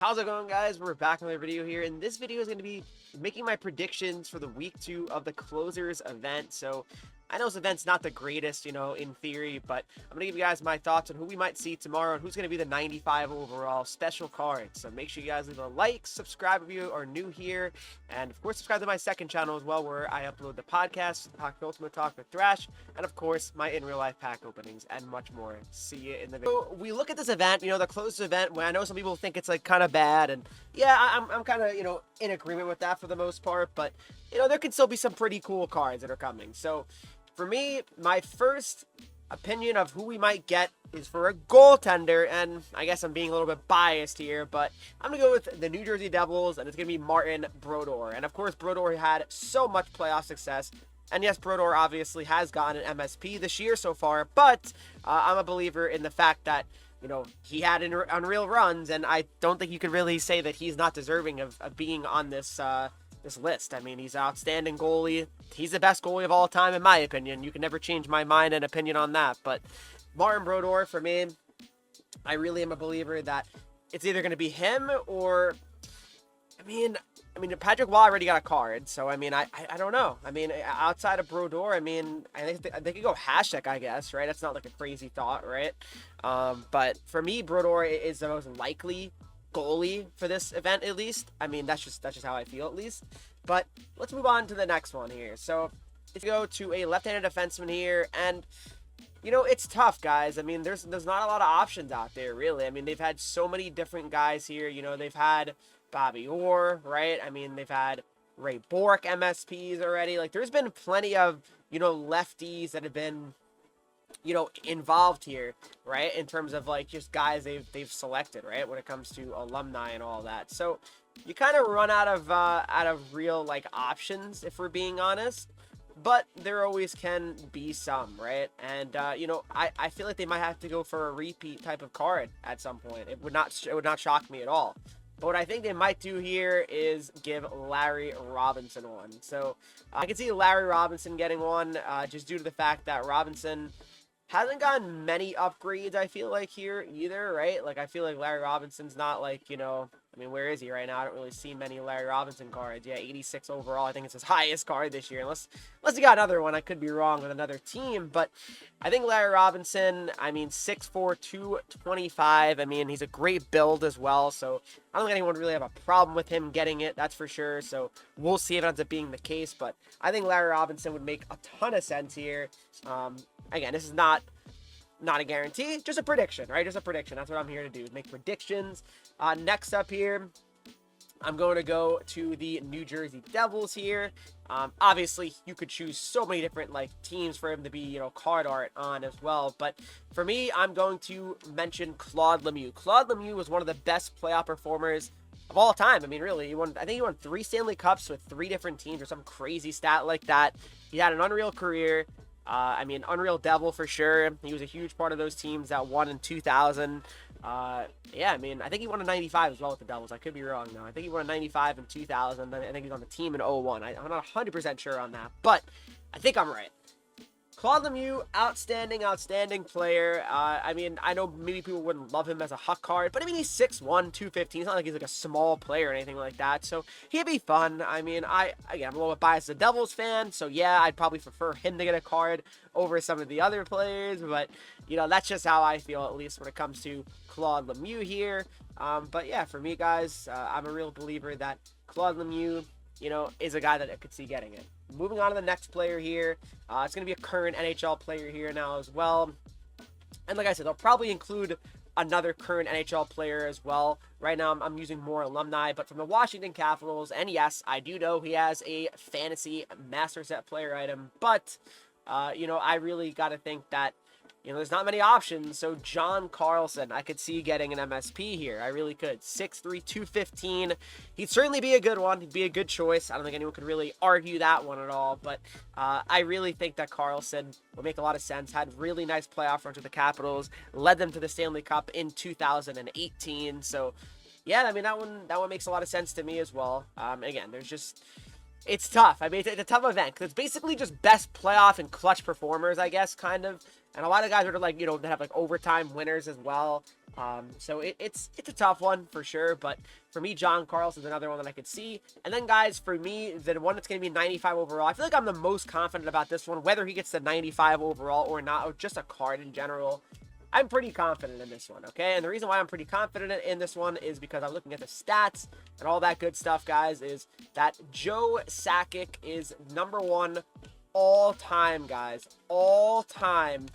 How's it going, guys? We're back with another video here, and this video is going to be making my predictions for the week 2 of the Closers event. So I know this event's not the greatest, in theory, but I'm going to give you guys my thoughts on who we might see tomorrow and who's going to be the 95 overall special card. So make sure you guys leave a like, subscribe if you are new here, and of course subscribe to my second channel as well, where I upload the podcast, Talk Ultimate Talk with Thrash, and of course my in real life pack openings and much more. See you in the video. So we look at this event, the Closers event, when I know some people think it's like kind of bad, and yeah, I'm kind of in agreement with that for the most part, but there could still be some pretty cool cards that are coming. So for me, my first opinion of who we might get is for a goaltender, and I guess I'm being a little bit biased here, but I'm going to go with the New Jersey Devils, and it's going to be Martin Brodeur. And of course, Brodeur had so much playoff success, and yes, Brodeur obviously has gotten an MSP this year so far, but I'm a believer in the fact that he had unreal runs, and I don't think you could really say that he's not deserving of being on this list. I mean, he's an outstanding goalie. He's the best goalie of all time, in my opinion. You can never change my mind and opinion on that. But Martin Brodeur, for me, I really am a believer that it's either going to be him or, I mean, Patrick Waugh already got a card, so I mean, I don't know. I mean, outside of Brodeur, I mean, I think they could go Hasek, I guess, right? That's not like a crazy thought, right? But for me, Brodeur is the most likely goalie for this event, at least. I mean, that's just how I feel, at least. But let's move on to the next one here. So if you go to a left-handed defenseman here, and it's tough, guys. I mean, there's not a lot of options out there, really. I mean, they've had so many different guys here. They've had Bobby Orr, right? I mean, they've had Ray Bourque MSPs already. Like, there's been plenty of lefties that have been involved here, right, in terms of like just guys they've selected, right, when it comes to alumni and all that. So you kind of run out of real like options, if we're being honest, but there always can be some, right? And I feel like they might have to go for a repeat type of card at some point. It would not shock me at all. But what I think they might do here is give Larry Robinson one. So I can see Larry Robinson getting one, just due to the fact that Robinson hasn't gotten many upgrades, I feel like, here either, right? Like, I feel like Larry Robinson's not like, I mean, where is he right now? I don't really see many Larry Robinson cards. Yeah, 86 overall. I think it's his highest card this year. Unless he got another one. I could be wrong with another team. But I think Larry Robinson, I mean, 6'4", 225. I mean, he's a great build as well. So I don't think anyone would really have a problem with him getting it. That's for sure. So we'll see if it ends up being the case. But I think Larry Robinson would make a ton of sense here. Again, this is not a guarantee, just a prediction, right? Just a prediction. That's what I'm here to do, make predictions. Next up here, I'm going to go to the New Jersey Devils here. Obviously, you could choose so many different like teams for him to be, card art on as well. But for me, I'm going to mention Claude Lemieux. Claude Lemieux was one of the best playoff performers of all time. I mean, really, I think he won 3 Stanley Cups with 3 different teams or some crazy stat like that. He had an unreal career. I mean, unreal Devil for sure. He was a huge part of those teams that won in 2000. Yeah, I mean, I think he won a 95 as well with the Devils. I could be wrong, though. I think he won a 95 in 2000. I think he's on the team in 01. I'm not 100% sure on that, but I think I'm right. Claude Lemieux, outstanding player. I mean, I know maybe people wouldn't love him as a Huck card, but I mean, he's 6'1", 215. It's not like he's like a small player or anything like that, so he'd be fun. I mean, I'm a little bit biased as a Devils fan, so yeah, I'd probably prefer him to get a card over some of the other players, but, that's just how I feel, at least when it comes to Claude Lemieux here. But yeah, for me, guys, I'm a real believer that Claude Lemieux, is a guy that I could see getting it. Moving on to the next player here. It's going to be a current NHL player here now as well. And like I said, they'll probably include another current NHL player as well. Right now, I'm using more alumni, but from the Washington Capitals. And yes, I do know he has a fantasy master set player item. But, I really got to think that there's not many options. So John Carlson, I could see getting an MSP here. I really could. 6'3", 215. He'd certainly be a good one. He'd be a good choice. I don't think anyone could really argue that one at all. But I really think that Carlson would make a lot of sense. Had really nice playoff runs with the Capitals. Led them to the Stanley Cup in 2018. So yeah, I mean, that one makes a lot of sense to me as well. Again, it's tough. I mean, it's a tough event because it's basically just best playoff and clutch performers, I guess, kind of. and a lot of guys are like, that have like overtime winners as well. So it's a tough one for sure, but for me, John Carlson's another one that I could see. And then, guys, for me, the one that's going to be 95 overall, I feel like I'm the most confident about this one, whether he gets the 95 overall or not, or just a card in general. I'm pretty confident in this one, okay? And the reason why I'm pretty confident in this one is because I'm looking at the stats and all that good stuff, guys, is that Joe Sakic is #1 all-time, guys. All-time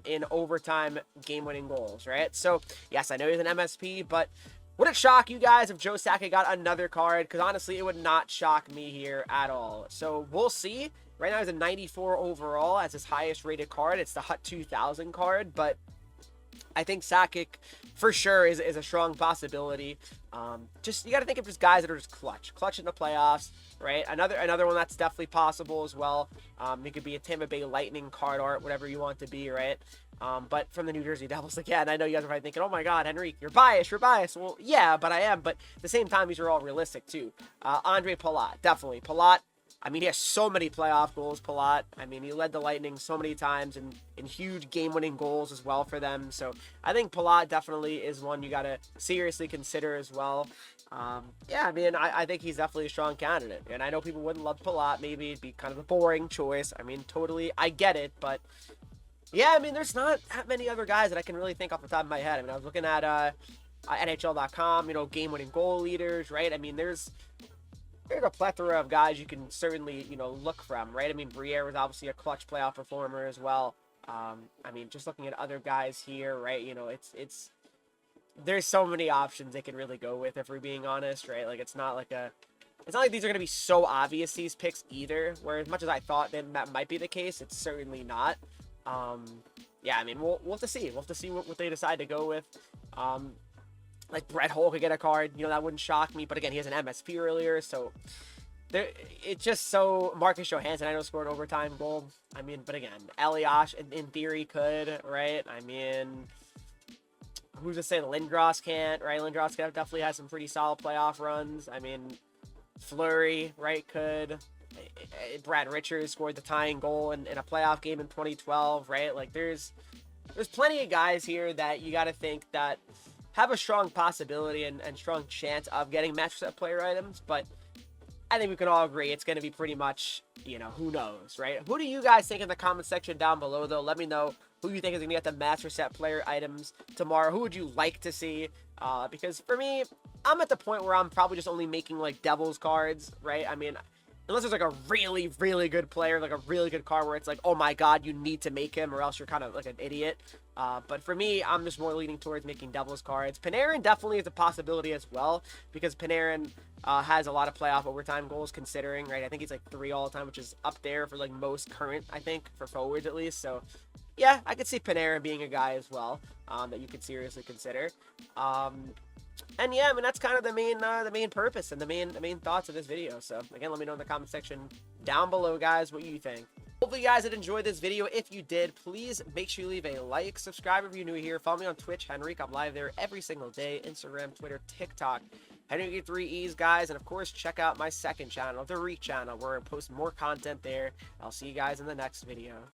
in overtime game-winning goals, right? So, yes, I know he's an MSP, but would it shock you guys if Joe Sakic got another card? Because, honestly, it would not shock me here at all. So, we'll see. Right now, he's a 94 overall as his highest-rated card. It's the Hut 2000 card, but I think Sakic for sure is a strong possibility. You got to think of just guys that are just clutch in the playoffs, right? Another one that's definitely possible as well. It could be a Tampa Bay Lightning card art, whatever you want to be, right? But from the New Jersey Devils, again, I know you guys are probably thinking, oh my God, Henreek, you're biased. Well, yeah, but I am. But at the same time, these are all realistic too. Andre Palat, definitely. Palat, I mean, he has so many playoff goals, Palat. I mean, he led the Lightning so many times in huge game-winning goals as well for them. So I think Palat definitely is one you got to seriously consider as well. Yeah, I mean, I think he's definitely a strong candidate. And I know people wouldn't love Palat. Maybe it'd be kind of a boring choice. I mean, totally, I get it. But, yeah, I mean, there's not that many other guys that I can really think off the top of my head. I mean, I was looking at NHL.com, game-winning goal leaders, right? I mean, there's a plethora of guys you can certainly, look from, right? I mean, Briere was obviously a clutch playoff performer as well. I mean, just looking at other guys here, right? There's so many options they can really go with if we're being honest, right? Like, it's not like these are going to be so obvious, these picks either, where as much as I thought that might be the case, it's certainly not. Yeah, I mean, we'll have to see. We'll have to see what they decide to go with. Like Brett Hull could get a card, that wouldn't shock me. But again, he has an MSP earlier, so it's just so. Marcus Johansson, I know, scored an overtime goal. I mean, but again, Elias in theory could, right? I mean, who's to say Lindros can't, right? Lindros definitely has some pretty solid playoff runs. I mean, Fleury, right, could. Brad Richards scored the tying goal in a playoff game in 2012, right? Like, there's plenty of guys here that you got to think that have a strong possibility and strong chance of getting match set player items, but I think we can all agree it's going to be pretty much, who knows, right? Who do you guys think in the comment section down below, though? Let me know who you think is going to get the master set player items tomorrow. Who would you like to see? Because for me, I'm at the point where I'm probably just only making, like, Devils cards, right? I mean, unless there's, like, a really, really good player, like a really good card where it's like, oh my God, you need to make him or else you're kind of like an idiot. But for me, I'm just more leaning towards making Devils cards. Panarin definitely is a possibility as well, because Panarin has a lot of playoff overtime goals considering, right? I think he's like 3 all the time, which is up there for like most current, I think, for forwards at least. So yeah, I could see Panarin being a guy as well that you could seriously consider. And yeah, I mean, that's kind of the main purpose and the main thoughts of this video. So again, let me know in the comment section down below, guys, what you think. Hopefully you guys did enjoy this video. If you did, please make sure you leave a like, subscribe if you're new here. Follow me on Twitch, Henreek. I'm live there every single day. Instagram, Twitter, TikTok. Henreek 3 E's, guys. And of course, check out my second channel, the Reek channel, where I post more content there. I'll see you guys in the next video.